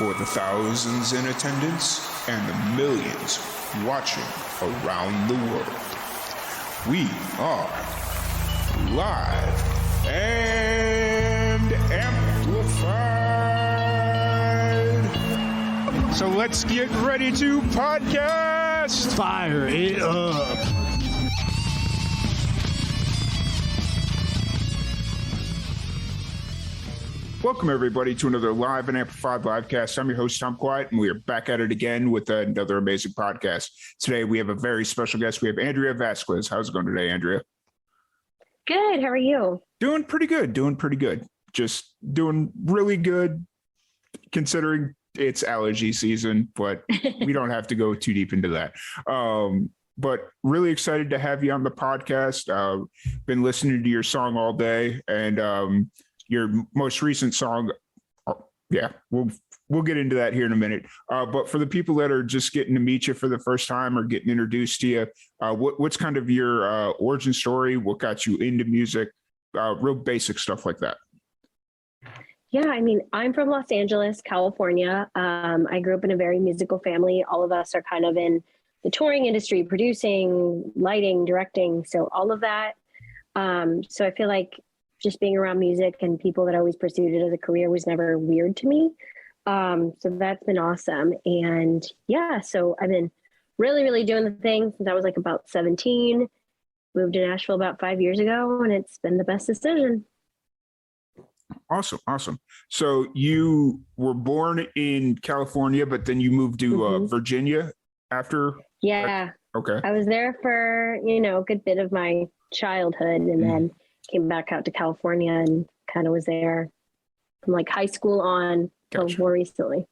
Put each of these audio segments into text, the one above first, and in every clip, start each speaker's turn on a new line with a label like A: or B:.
A: For the thousands in attendance and the millions watching around the world, we are live and amplified. So let's get ready to podcast.
B: Fire it up.
A: Welcome, everybody, to another Live and Amplified Livecast. I'm your host, Tom Quiet, and we are back at it again with another amazing podcast. Today, we have a very special guest. We have Andrea Vasquez. How's it going today, Andrea?
C: Good. How are you?
A: Doing pretty good. Just doing really good, considering it's allergy season, but we don't have to go too deep into that. But really excited to have you on the podcast. Been listening to your song all day, and your most recent song, we'll get into that here in a minute. But for the people that are just getting to meet you for the first time or getting introduced to you, what's kind of your origin story? What got you into music? Real basic stuff like that.
C: Yeah, I mean, I'm from Los Angeles, California. I grew up in a very musical family. All of us are kind of in the touring industry, producing, lighting, directing, so all of that. So I feel like just being around music and people that always pursued it as a career was never weird to me. So that's been awesome. And yeah, so I've been really doing the thing since I was like about 17, moved to Nashville about 5 years ago, and it's been the best decision.
A: Awesome. So you were born in California, but then you moved to Virginia after?
C: Yeah.
A: Okay.
C: I was there for, a good bit of my childhood, and then came back out to California and kind of was there from like high school on till more recently.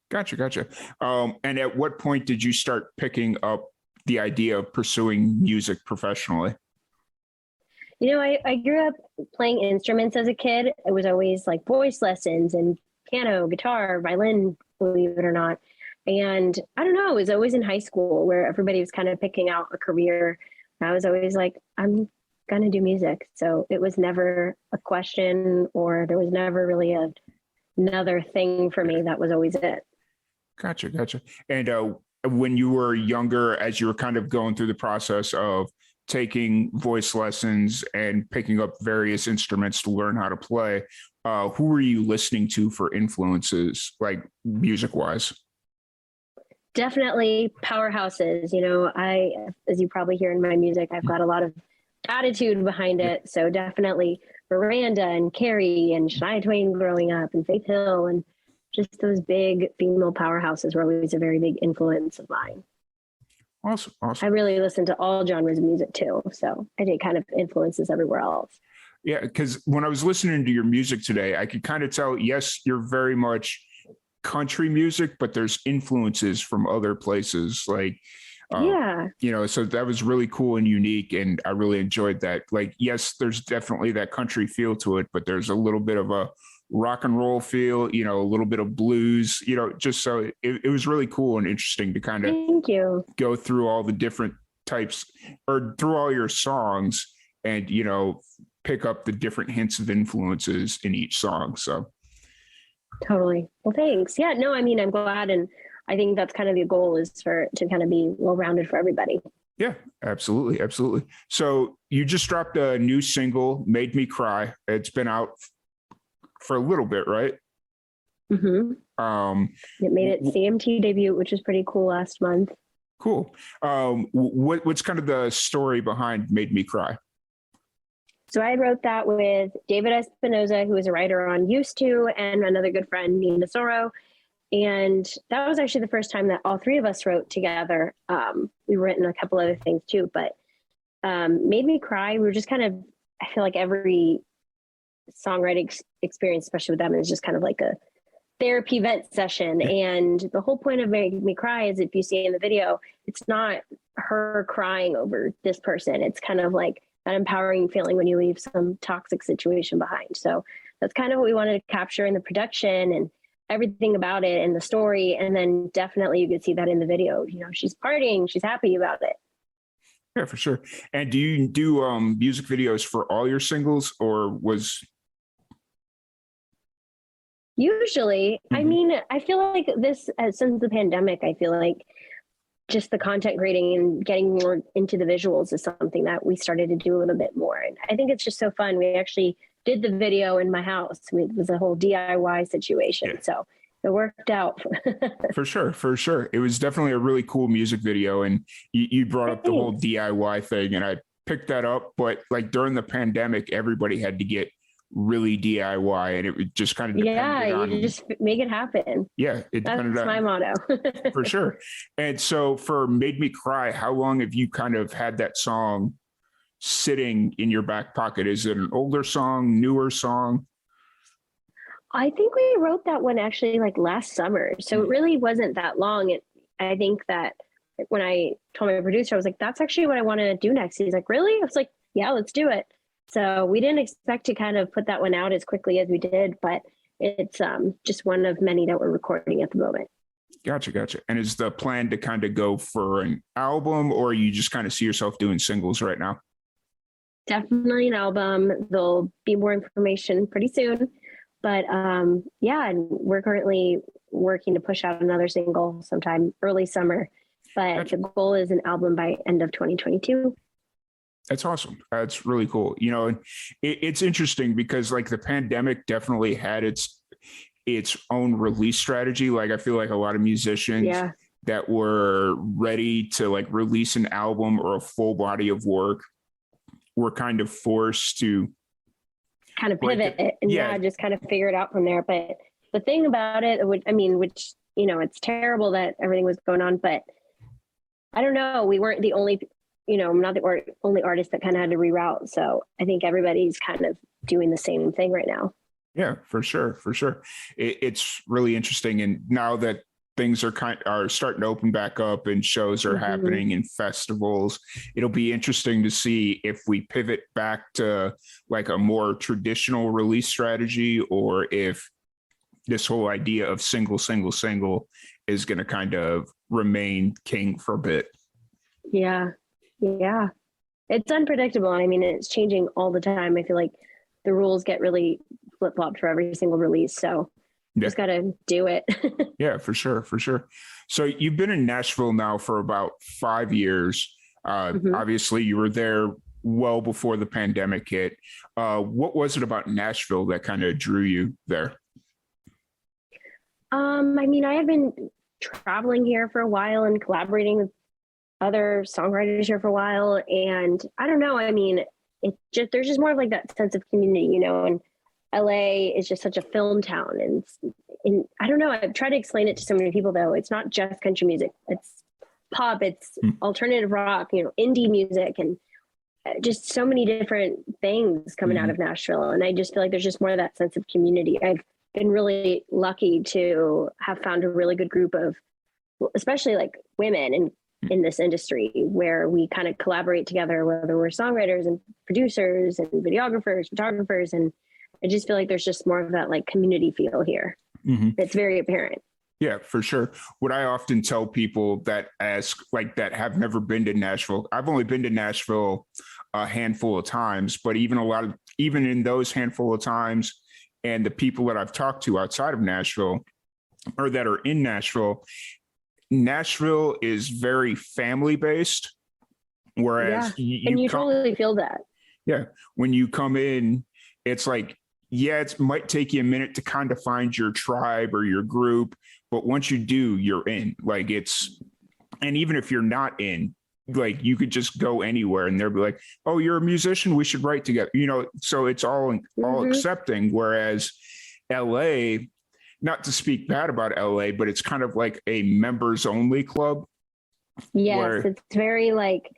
A: Gotcha. And at what point did you start picking up the idea of pursuing music professionally?
C: I grew up playing instruments as a kid. It was always like voice lessons and piano, guitar, violin, believe it or not. And I don't know, it was always in high school where everybody was kind of picking out a career. And I was always like, I'm going to do music. So it was never a question, or there was never really another thing for me. That was always it.
A: Gotcha. And when you were younger, as you were kind of going through the process of taking voice lessons and picking up various instruments to learn how to play, who were you listening to for influences, like music wise?
C: Definitely powerhouses. As you probably hear in my music, I've got a lot of attitude behind it. So definitely Miranda and Carrie and Shania Twain growing up, and Faith Hill, and just those big female powerhouses were always a very big influence of mine.
A: Awesome.
C: I really listen to all genres of music too. So I think kind of influences everywhere else.
A: Yeah, because when I was listening to your music today, I could kind of tell, yes, you're very much country music, but there's influences from other places, like so that was really cool and unique, and I really enjoyed that. Like, yes, there's definitely that country feel to it, but there's a little bit of a rock and roll feel, a little bit of blues, just so it was really cool and interesting to kind of go through all the different types, or through all your songs, and pick up the different hints of influences in each song. So
C: totally. Well, thanks. Yeah, no, I mean, I'm glad, and I think that's kind of the goal, is to kind of be well-rounded for everybody.
A: Yeah, absolutely. So you just dropped a new single, Made Me Cry. It's been out for a little bit, right?
C: Mm-hmm. It made its CMT debut, which was pretty cool last month.
A: Cool. What's kind of the story behind Made Me Cry?
C: So I wrote that with David Espinoza, who is a writer on Used To, and another good friend, Nina Soro. And that was actually the first time that all three of us wrote together. We've written a couple other things too, but Made Me Cry, we were just kind of, I feel like every songwriting experience, especially with them, is just kind of like a therapy vent session. And the whole point of Made Me Cry is, if you see in the video, it's not her crying over this person. It's kind of like that empowering feeling when you leave some toxic situation behind. So that's kind of what we wanted to capture in the production and everything about it and the story. And then definitely you could see that in the video. She's partying, she's happy about it.
A: Yeah, for sure. And do you do music videos for all your singles, or was
C: Usually, I mean, I feel like this, since the pandemic, I feel like just the content creating and getting more into the visuals is something that we started to do a little bit more. And I think it's just so fun. We actually did the video in my house. It was a whole DIY situation. Yeah. So it worked out.
A: For sure. It was definitely a really cool music video. And you brought up the whole DIY thing, and I picked that up. But like during the pandemic, everybody had to get really DIY, and it just kind of depended on,
C: you just make it happen.
A: Yeah,
C: that's my motto.
A: For sure. And so for Made Me Cry, how long have you kind of had that song sitting in your back pocket? Is it an older song, newer song?
C: I think we wrote that one actually like last summer, so it really wasn't that long. I think that when I told my producer, I was like, that's actually what I want to do next. He's like, really? I was like, yeah, let's do it. So we didn't expect to kind of put that one out as quickly as we did, but it's just one of many that we're recording at the moment.
A: Gotcha. And is the plan to kind of go for an album, or you just kind of see yourself doing singles right now?
C: Definitely an album. There'll be more information pretty soon. But yeah, we're currently working to push out another single sometime early summer. But the goal is an album by end of 2022.
A: That's awesome. That's really cool. You know, it's interesting because like the pandemic definitely had its own release strategy. Like I feel like a lot of musicians that were ready to like release an album or a full body of work were kind of forced to
C: kind of pivot and just kind of figure it out from there. But the thing about it, which, you know, it's terrible that everything was going on, but I don't know, we weren't the only, you know, I'm not the only artist that kind of had to reroute. So I think everybody's kind of doing the same thing right now.
A: Yeah, for sure. It's really interesting. And now that things are starting to open back up and shows are happening in festivals, it'll be interesting to see if we pivot back to like a more traditional release strategy, or if this whole idea of single is going to kind of remain king for a bit.
C: Yeah. It's unpredictable. I mean, it's changing all the time. I feel like the rules get really flip-flopped for every single release. So just got to do it.
A: Yeah, for sure. So you've been in Nashville now for about 5 years. Obviously, you were there well before the pandemic hit. What was it about Nashville that kind of drew you there?
C: I mean, I have been traveling here for a while and collaborating with other songwriters here for a while. And I don't know, I mean, there's just more of like that sense of community, you know, and LA is just such a film town. And I don't know, I've tried to explain it to so many people though. It's not just country music. It's pop, it's alternative rock, you know, indie music, and just so many different things coming out of Nashville. And I just feel like there's just more of that sense of community. I've been really lucky to have found a really good group of, especially like women in this industry, where we kind of collaborate together, whether we're songwriters and producers and videographers, photographers. And I just feel like there's just more of that like community feel here. It's very apparent.
A: Yeah, for sure. What I often tell people that ask like that have never been to Nashville, I've only been to Nashville a handful of times, but even in those handful of times, and the people that I've talked to outside of Nashville or that are in Nashville is very family based. Whereas you
C: totally feel that.
A: Yeah. When you come in, it's like, it might take you a minute to kind of find your tribe or your group, but once you do, you're in. Like and even if you're not in, like you could just go anywhere and they'll be like, oh, you're a musician, we should write together, you know. So it's all accepting. Whereas LA, not to speak bad about LA, but it's kind of like a members only club.
C: Yes, it's very like,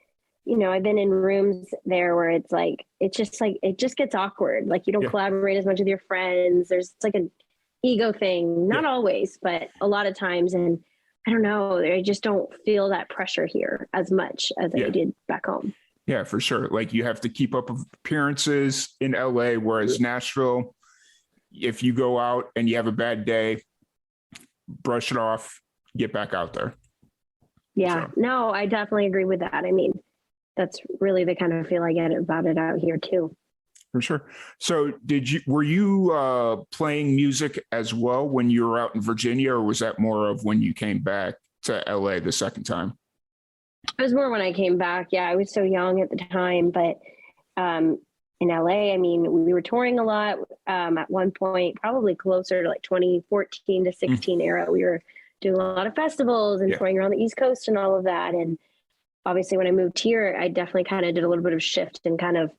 C: you know, I've been in rooms there where it's just gets awkward. Like you don't collaborate as much with your friends. It's like an ego thing, not always, but a lot of times. And I don't know, I just don't feel that pressure here as much as I did back home.
A: Yeah, for sure. Like you have to keep up with appearances in LA, whereas Nashville, if you go out and you have a bad day, brush it off, get back out there.
C: Yeah, no, I definitely agree with that. I mean, that's really the kind of feel I get about it out here too.
A: For sure. So were you playing music as well when you were out in Virginia, or was that more of when you came back to LA the second time?
C: It was more when I came back. Yeah, I was so young at the time, but in LA, I mean, we were touring a lot. At one point, probably closer to like 2014 to 16 era, we were doing a lot of festivals and touring around the East Coast and all of that. And obviously when I moved here, I definitely kind of did a little bit of shift and kind of,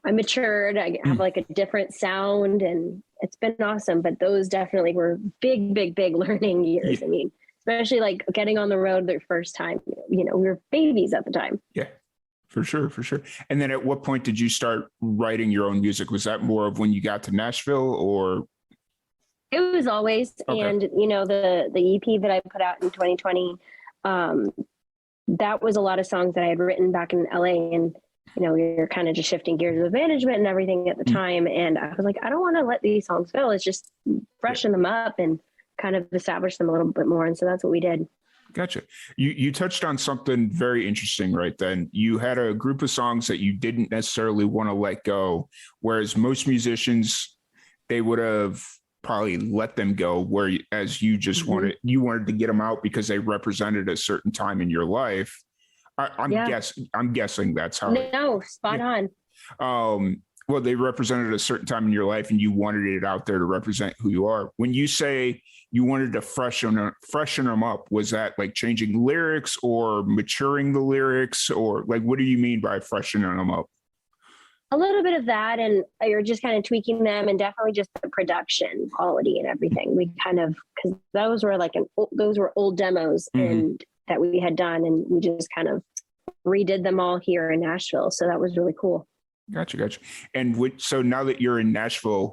C: I matured. I have like a different sound, and it's been awesome. But those definitely were big, big, big learning years. I mean, especially like getting on the road the first time, we were babies at the time.
A: Yeah, for sure. For sure. And then at what point did you start writing your own music? Was that more of when you got to Nashville, or?
C: It was always, okay. And the EP that I put out in 2020, that was a lot of songs that I had written back in LA, and we were kind of just shifting gears with management and everything at the time. And I was like, I don't want to let these songs go. Let's just freshen them up and kind of establish them a little bit more. And so that's what we did.
A: Gotcha. You touched on something very interesting right then. You had a group of songs that you didn't necessarily want to let go, whereas most musicians, they would have probably let them go, whereas you just wanted to get them out because they represented a certain time in your life. I'm guessing that's how.
C: No, spot on.
A: Well, they represented a certain time in your life, and you wanted it out there to represent who you are. When you say you wanted to freshen them up, was that like changing lyrics or maturing the lyrics, or like what do you mean by freshening them up?
C: A little bit of that, and you're just kind of tweaking them, and definitely just the production quality and everything. We kind of, because those were old demos and that we had done, and we just kind of redid them all here in Nashville. So that was really cool.
A: Gotcha. And so now that you're in Nashville,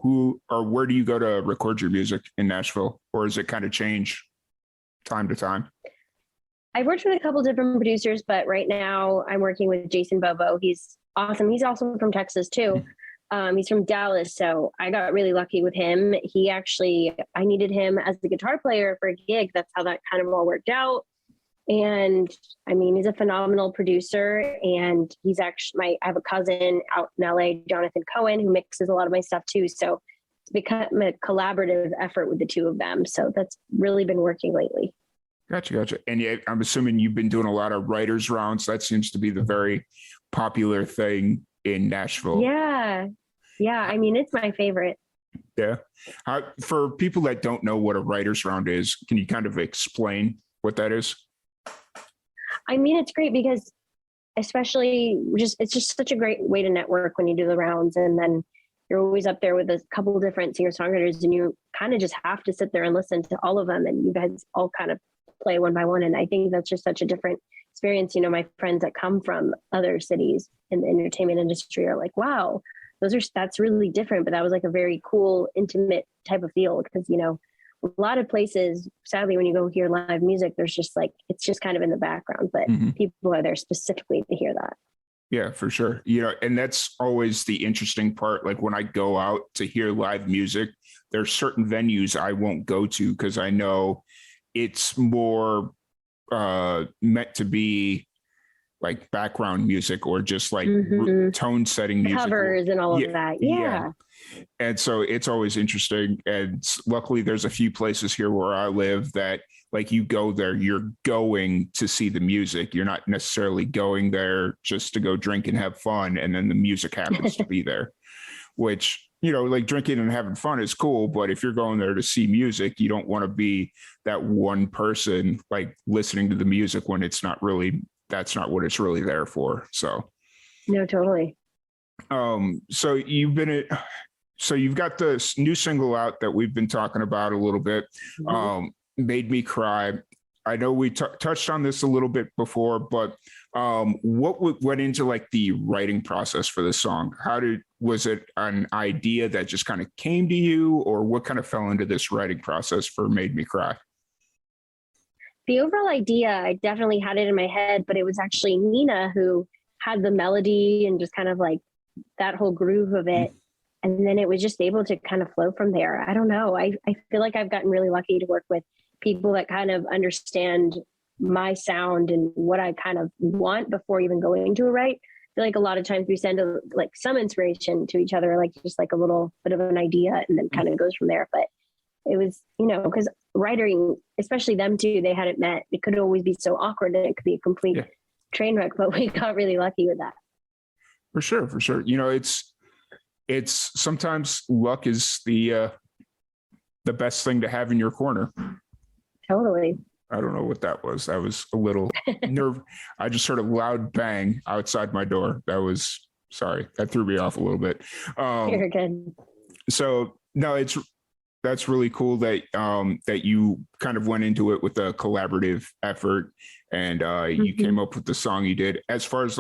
A: where do you go to record your music in Nashville, or does it kind of change time to time?
C: I've worked with a couple different producers, but right now I'm working with Jason Bobo. He's awesome. He's also from Texas too. He's from Dallas. So I got really lucky with him. I needed him as the guitar player for a gig. That's how that kind of all worked out. And I mean, he's a phenomenal producer, and he's actually I have a cousin out in LA, Jonathan Cohen, who mixes a lot of my stuff too. So it's become a collaborative effort with the two of them. So that's really been working lately.
A: Gotcha. And yeah, I'm assuming you've been doing a lot of writers rounds. That seems to be the very popular thing in Nashville.
C: Yeah. I mean, it's my favorite.
A: Yeah. For people that don't know what a writers round is, can you kind of explain what that is?
C: I mean, it's great because especially it's just such a great way to network when you do the rounds. And then you're always up there with a couple of different singer-songwriters, and you kind of just have to sit there and listen to all of them. And you guys all kind of play one by one. And I think that's just such a different experience. My friends that come from other cities in the entertainment industry are like, wow, that's really different. But that was like a very cool, intimate type of feel, because, a lot of places, sadly, when you go hear live music, there's just it's just kind of in the background, but people are there specifically to hear that.
A: Yeah, for sure. And that's always the interesting part. Like when I go out to hear live music, there's certain venues I won't go to because I know it's more meant to be like background music or just like tone setting music.
C: Covers and all of that. Yeah.
A: And so it's always interesting. And luckily there's a few places here where I live that like you go there, you're going to see the music. You're not necessarily going there just to go drink and have fun. And then the music happens to be there, which, like drinking and having fun is cool. But if you're going there to see music, you don't want to be that one person like listening to the music when that's not what it's really there for. So.
C: No, totally.
A: So you've got the new single out that we've been talking about a little bit, Made Me Cry. I know we touched on this a little bit before, but what went into like the writing process for this song? Was it an idea that just kind of came to you, or what kind of fell into this writing process for Made Me Cry?
C: The overall idea, I definitely had it in my head, but it was actually Nina who had the melody and just kind of like that whole groove of it. And then it was just able to kind of flow from there. I don't know. I feel like I've gotten really lucky to work with people that kind of understand my sound and what I kind of want before even going to a write. feel like a lot of times we send like some inspiration to each other, like just like a little bit of an idea, and then kind of goes from there. But it was, because writing, especially them two, they hadn't met. It could always be so awkward and it could be a complete train wreck, but we got really lucky with that.
A: For sure. It's sometimes luck is the best thing to have in your corner.
C: Totally.
A: I don't know what that was. That was a little nerve. I just heard a loud bang outside my door. Sorry, that threw me off a little bit.
C: You're good.
A: So no, that's really cool that that you kind of went into it with a collaborative effort, and you came up with the song you did. As far as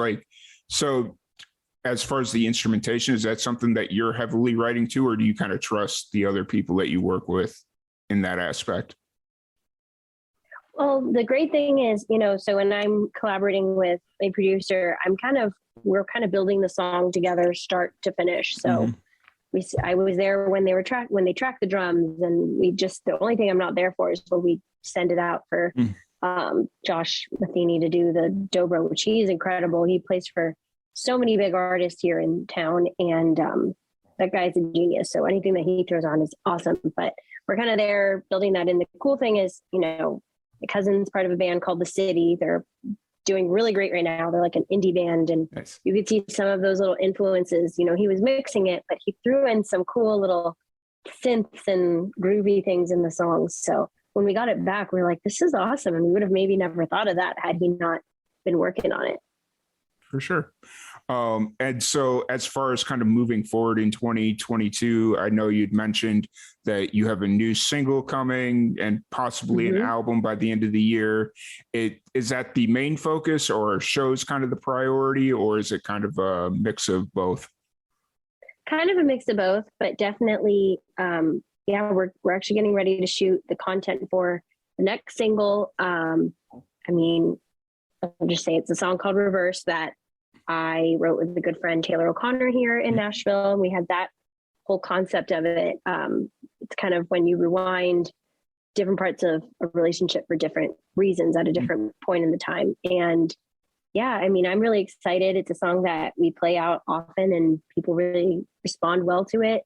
A: the instrumentation, is that something that you're heavily writing to, or do you kind of trust the other people that you work with in that aspect?
C: Well, the great thing is, so when I'm collaborating with a producer, we're kind of building the song together, start to finish. So I was there when they tracked the drums, and the only thing I'm not there for is when we send it out for Josh Matheny to do the dobro, which he is incredible. He plays for so many big artists here in town, and that guy's a genius. So anything that he throws on is awesome. But we're kind of there building that. And the cool thing is, my cousin's part of a band called The City. They're doing really great right now. They're like an indie band, and nice. You could see some of those little influences. He was mixing it, but he threw in some cool little synths and groovy things in the songs. So when we got it back, we were like, this is awesome. And we would have maybe never thought of that had he not been working on it.
A: For sure. And so as far as kind of moving forward in 2022, I know you'd mentioned that you have a new single coming and possibly an album by the end of the year. Is that the main focus, or are shows kind of the priority, or is it kind of a mix of both?
C: Kind of a mix of both, but definitely, we're actually getting ready to shoot the content for the next single. I'll just say it's a song called Reverse that I wrote with a good friend, Taylor O'Connor, here in Nashville. And we had that whole concept of it. It's kind of when you rewind different parts of a relationship for different reasons at a different point in the time. And I'm really excited. It's a song that we play out often and people really respond well to it.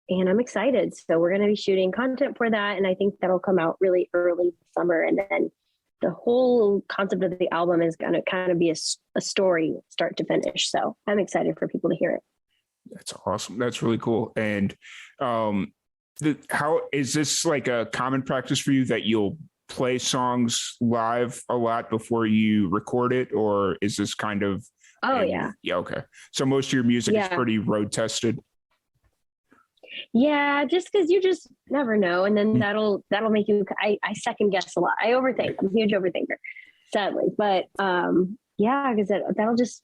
C: And I'm excited. So we're going to be shooting content for that. And I think that'll come out really early summer. And then the whole concept of the album is going to kind of be a story start to finish. So I'm excited for people to hear it.
A: That's awesome. That's really cool. And how is this like a common practice for you that you'll play songs live a lot before you record it? Or is this kind of... Yeah. Okay. So most of your music is pretty road tested.
C: Yeah, just because you just never know. And then that'll make you, I second guess a lot. I overthink. I'm a huge overthinker, sadly. But because that'll just,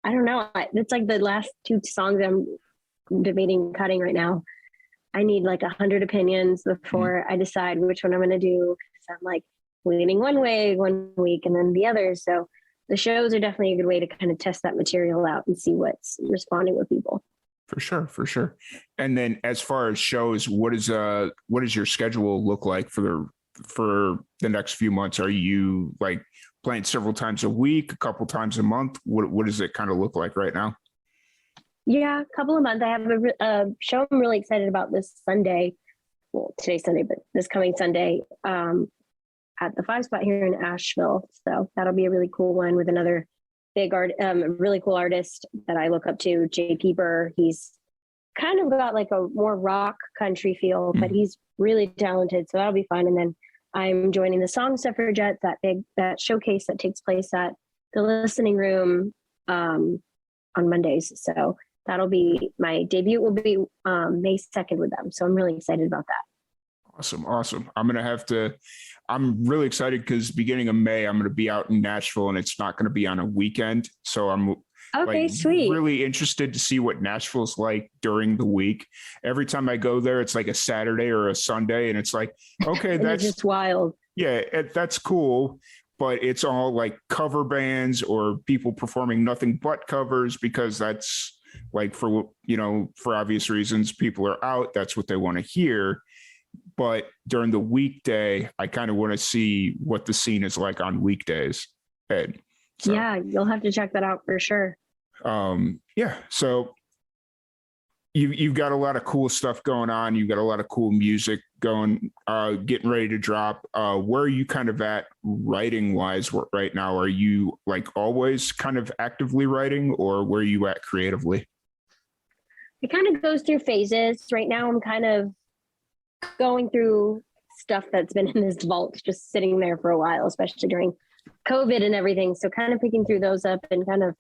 C: I don't know. It's like the last two songs I'm debating cutting right now. I need like 100 opinions before I decide which one I'm going to do. So I'm like leaning one way one week and then the other. So the shows are definitely a good way to kind of test that material out and see what's responding with people.
A: For sure. And then as far as shows, what does your schedule look like for the next few months? Are you like playing several times a week, a couple times a month? What does it kind of look like right now?
C: Yeah, a couple of months. I have a show I'm really excited about this Sunday. Well, today's Sunday, but this coming Sunday at the 5 Spot here in Asheville. So that'll be a really cool one with another big really cool artist that I look up to, JP Burr. He's kind of got like a more rock country feel, but he's really talented. So that'll be fun. And then I'm joining the Song Suffragettes, that showcase that takes place at the Listening Room on Mondays. So that'll be my debut will be May 2nd with them. So I'm really excited about that.
A: Awesome. I'm really excited because beginning of May, I'm going to be out in Nashville and it's not going to be on a weekend. So I'm
C: sweet.
A: Really interested to see what Nashville's like during the week. Every time I go there, it's like a Saturday or a Sunday. And it's like, okay, that's
C: just wild.
A: Yeah, that's cool. But it's all like cover bands or people performing nothing but covers because that's like for obvious reasons, people are out. That's what they want to hear. But during the weekday, I kind of want to see what the scene is like on weekdays.
C: Yeah, you'll have to check that out for sure.
A: Yeah. So you've got a lot of cool stuff going on. You've got a lot of cool music going, getting ready to drop. Where are you kind of at writing wise right now? Are you like always kind of actively writing, or where are you at creatively?
C: It kind of goes through phases. Right now I'm kind of going through stuff that's been in this vault, just sitting there for a while, especially during COVID and everything. So kind of picking through those up and kind of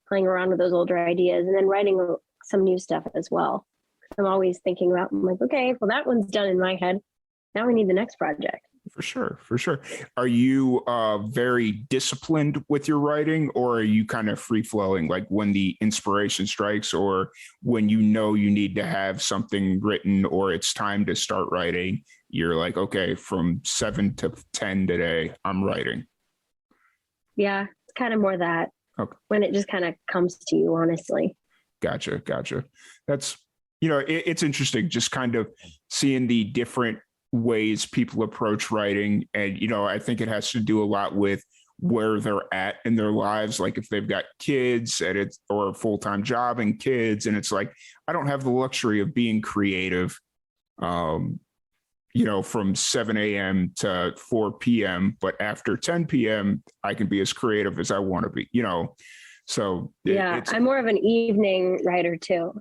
C: playing around with those older ideas, and then writing some new stuff as well. I'm always thinking about, I'm like, okay, well, that one's done in my head. Now we need the next project.
A: For sure. For sure. Are you very disciplined with your writing, or are you kind of free flowing, like when the inspiration strikes, or when you know you need to have something written or it's time to start writing, you're like, okay, from 7 to 10 today, I'm writing?
C: Yeah, it's kind of more that. Okay. When it just kind of comes to you, honestly.
A: Gotcha. That's, it's interesting just kind of seeing the different ways people approach writing. And, I think it has to do a lot with where they're at in their lives. Like if they've got kids or a full-time job and kids, and it's like, I don't have the luxury of being creative, from 7 a.m. to 4 p.m. But after 10 p.m., I can be as creative as I want to be, So
C: yeah, I'm more of an evening writer too.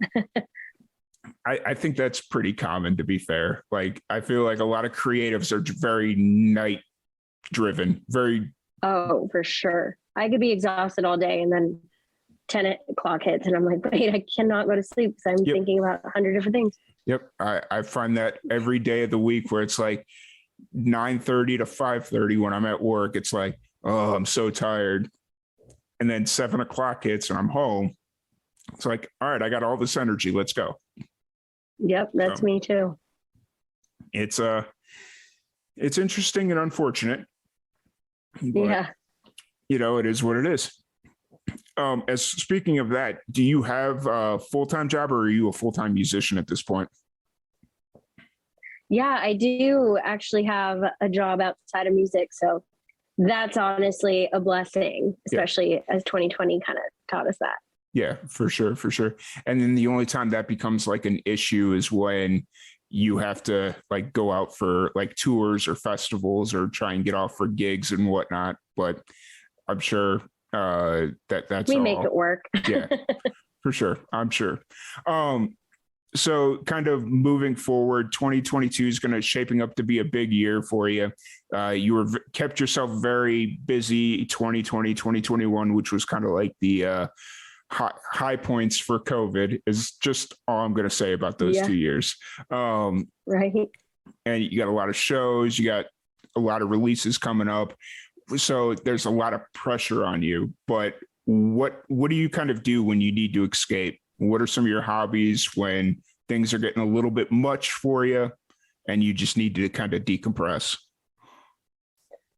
A: I think that's pretty common, to be fair. Like, I feel like a lot of creatives are very night driven,
C: Oh, for sure. I could be exhausted all day, and then 10 o'clock hits and I'm like, wait, I cannot go to sleep because I'm thinking about 100 different things.
A: Yep. I find that every day of the week, where it's like 9:30 to 5:30 when I'm at work, it's like, oh, I'm so tired. And then 7 o'clock hits and I'm home. It's like, all right, I got all this energy. Let's go.
C: Yep. That's me too.
A: It's interesting and unfortunate.
C: Yeah.
A: It is what it is. As speaking of that, do you have a full-time job, or are you a full-time musician at this point?
C: Yeah, I do actually have a job outside of music. So that's honestly a blessing, especially as 2020 kind of taught us that.
A: Yeah, for sure. And then the only time that becomes like an issue is when you have to like go out for like tours or festivals or try and get off for gigs and whatnot. But I'm sure that's
C: we make it work.
A: Yeah, for sure. I'm sure. So kind of moving forward, 2022 is going to shaping up to be a big year for you. You kept yourself very busy 2020, 2021, which was kind of like the high points for COVID, is just all I'm going to say about those 2 years.
C: Right.
A: And you got a lot of shows, you got a lot of releases coming up. So there's a lot of pressure on you, but what do you kind of do when you need to escape? What are some of your hobbies when things are getting a little bit much for you and you just need to kind of decompress?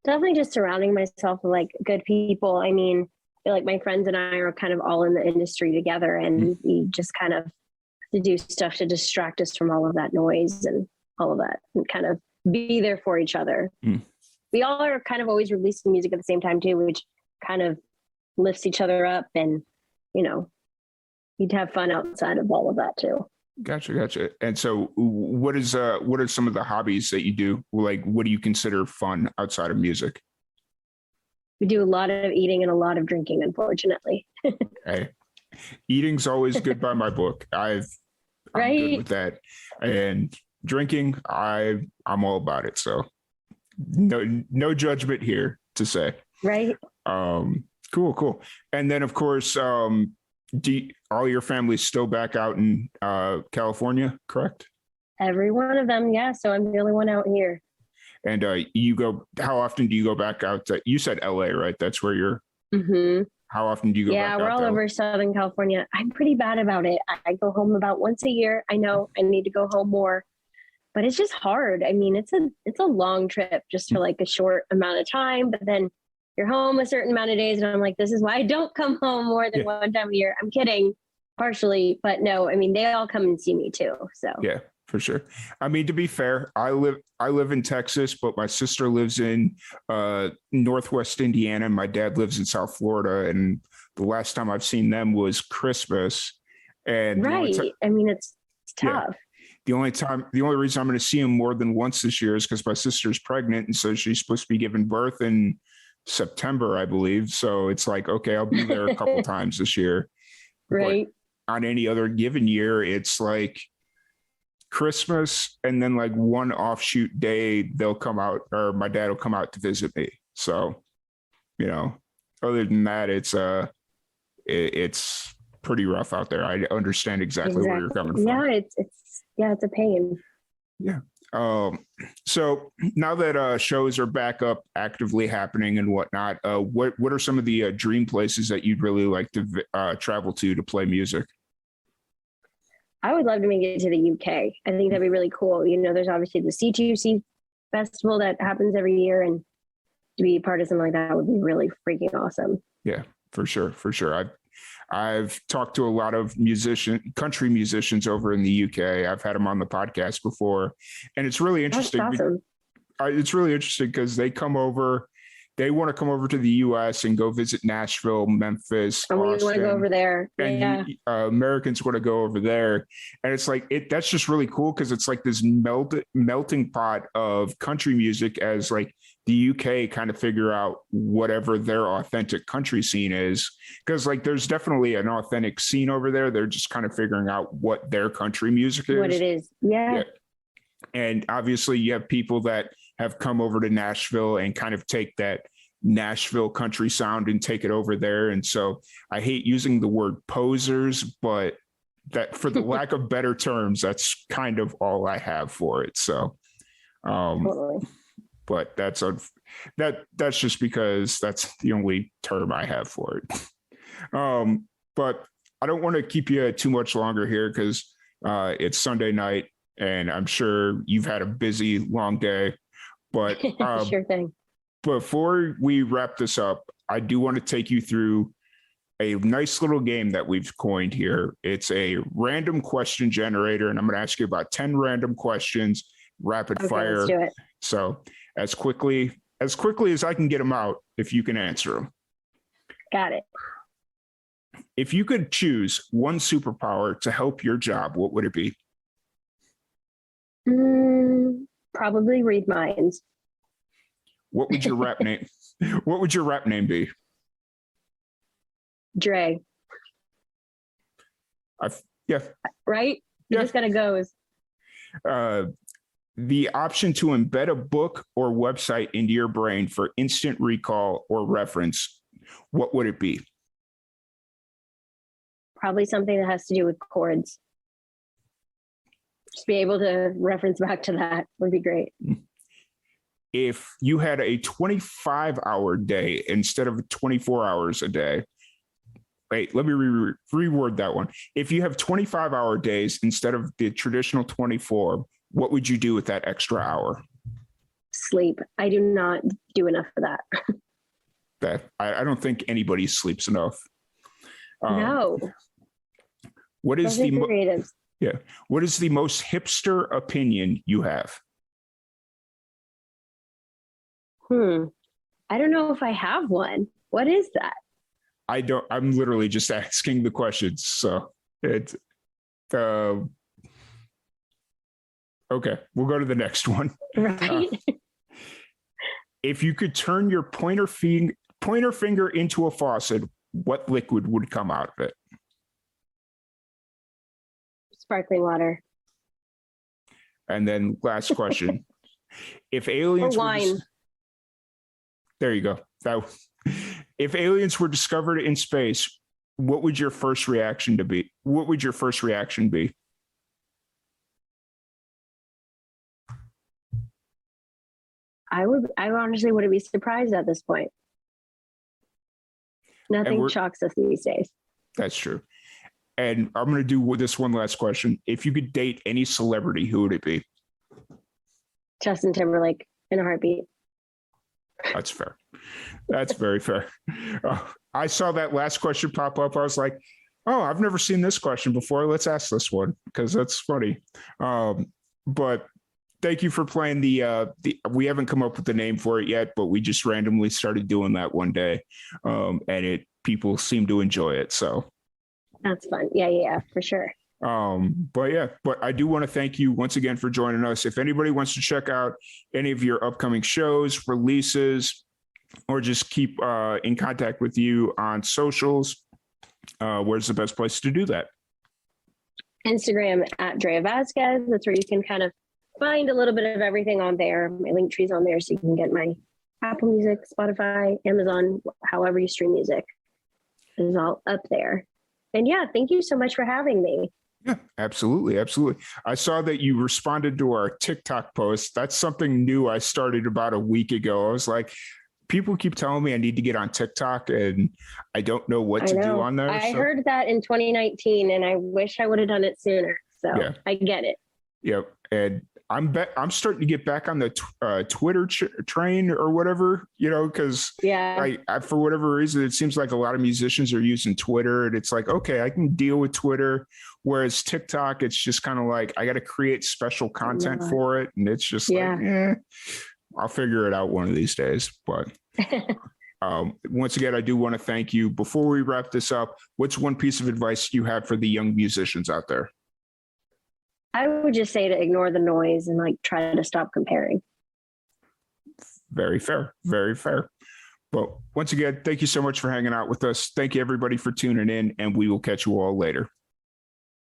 C: Definitely just surrounding myself with like good people. I mean, I feel like my friends and I are kind of all in the industry together, and we just kind of to do stuff to distract us from all of that noise and all of that, and kind of be there for each other. We all are kind of always releasing music at the same time too, which kind of lifts each other up, and you'd have fun outside of all of that too.
A: Gotcha. And so what are some of the hobbies that you do? Like, what do you consider fun outside of music?
C: We do a lot of eating and a lot of drinking, unfortunately.
A: Okay. Eating's always good by my book. I'm good with that. And drinking, I'm all about it. So no judgment here to say.
C: Right.
A: Cool. And then of course, all your family's still back out in California, correct? Every
C: one of them, yeah. So I'm the only one out here.
A: And how often do you go back out to, you said LA, right? That's where you're. How often do you go back out?
C: Yeah, we're all over Southern California. I'm pretty bad about it. I go home about once a year. I know I need to go home more, but it's just hard. I mean, it's a long trip just for like a short amount of time, but then you're home a certain amount of days. And I'm like, this is why I don't come home more than one time a year. I'm kidding, partially, but no, I mean, they all come and see me too. So
A: yeah, for sure. I mean, to be fair, I live in Texas, but my sister lives in Northwest Indiana, and my dad lives in South Florida. And the last time I've seen them was Christmas. And
C: right. I mean, it's tough.
A: Yeah. The only reason I'm going to see him more than once this year is because my sister's pregnant. And so she's supposed to be giving birth in September, I believe. So it's like, okay, I'll be there a couple times this year.
C: Right.
A: But on any other given year, it's like Christmas and then like one offshoot day, they'll come out, or my dad will come out to visit me. So, you know, other than that, it's pretty rough out there. I understand exactly where you're coming from.
C: Yeah, it's a pain.
A: Yeah. So now that shows are back up, actively happening and whatnot, what are some of the dream places that you'd really like to travel to play music?
C: I would love to make it to the UK. I think that'd be really cool. You know, there's obviously the C2C festival that happens every year, and to be part of something like that would be really freaking awesome.
A: Yeah, for sure. I've talked to a lot of country musicians over in the UK. I've had them on the podcast before, and it's really interesting.
C: That's awesome.
A: It's really interesting because they want to come over to the US and go visit Nashville, Memphis,
C: and we want to go over there.
A: And Americans want to go over there. And it's like, that's just really cool because it's like this melting pot of country music as like the UK kind of figure out whatever their authentic country scene is. Because like there's definitely an authentic scene over there. They're just kind of figuring out what their country music is.
C: What it is. Yeah.
A: And obviously you have people that have come over to Nashville and kind of take that Nashville country sound and take it over there. And so I hate using the word posers, but that for the lack of better terms, that's kind of all I have for it. So,
C: totally.
A: But that's just because that's the only term I have for it. But I don't want to keep you too much longer here because it's Sunday night and I'm sure you've had a busy, long day. But
C: sure thing.
A: Before we wrap this up, I do want to take you through a nice little game that we've coined here. It's a random question generator, and I'm going to ask you about 10 random questions, rapid fire.
C: Let's do it.
A: So as quickly as I can get them out, if you can answer them.
C: Got it.
A: If you could choose one superpower to help your job, what would it be?
C: Probably read minds.
A: What would your rap name? What would your rap name be?
C: Dre.
A: Yeah.
C: Right? You just gotta go.
A: The option to embed a book or website into your brain for instant recall or reference, what would it be?
C: Probably something that has to do with chords. Just be able to reference back to that would be great.
A: If you had a 25-hour day instead of 24 hours a day, wait, let me reword that one. If you have 25-hour days instead of the traditional 24, what would you do with that extra hour?
C: Sleep. I do not do enough of that.
A: I don't think anybody sleeps enough.
C: No.
A: What is what is the most hipster opinion you have?
C: I don't know if I have one. What is that?
A: I'm literally just asking the questions. So it's okay, we'll go to the next one.
C: Right.
A: If you could turn your pointer finger into a faucet, what liquid would come out of it?
C: Sparkling water.
A: And then last question. If aliens
C: or wine.
A: There you go. If aliens were discovered in space, what would your first reaction be? What would your first reaction be?
C: I honestly wouldn't be surprised at this point. Nothing shocks us these days.
A: That's true. And I'm going to do this one last question. If you could date any celebrity, who would it be?
C: Justin Timberlake in a heartbeat.
A: That's fair. That's very fair. I saw that last question pop up. I was like, oh, I've never seen this question before. Let's ask this one because that's funny. But thank you for playing the we haven't come up with the name for it yet, but we just randomly started doing that one day. And people seem to enjoy it. So
C: that's fun. Yeah, for sure.
A: But I do want to thank you once again for joining us. If anybody wants to check out any of your upcoming shows, releases, or just keep in contact with you on socials, where's the best place to do that?
C: Instagram at Andrea Vasquez. That's where you can kind of find a little bit of everything on there. My link tree's on there, so you can get my Apple Music, Spotify, Amazon, however you stream music is all up there. And yeah, thank you so much for having me.
A: Yeah, absolutely. I saw that you responded to our TikTok post. That's something new I started about a week ago. I was like, people keep telling me I need to get on TikTok and I don't know what to do on there.
C: I heard that in 2019 and I wish I would have done it sooner. So yeah. I get it.
A: Yep. And I'm starting to get back on the Twitter train or whatever, because I for whatever reason, it seems like a lot of musicians are using Twitter and it's like, okay, I can deal with Twitter. Whereas TikTok, it's just kind of like, I got to create special content for it. And it's just like, I'll figure it out one of these days. But once again, I do want to thank you. Before we wrap this up, what's one piece of advice you have for the young musicians out there?
C: I would just say to ignore the noise and like try to stop comparing.
A: Very fair. Very fair. But once again, thank you so much for hanging out with us. Thank you everybody for tuning in, and we will catch you all later.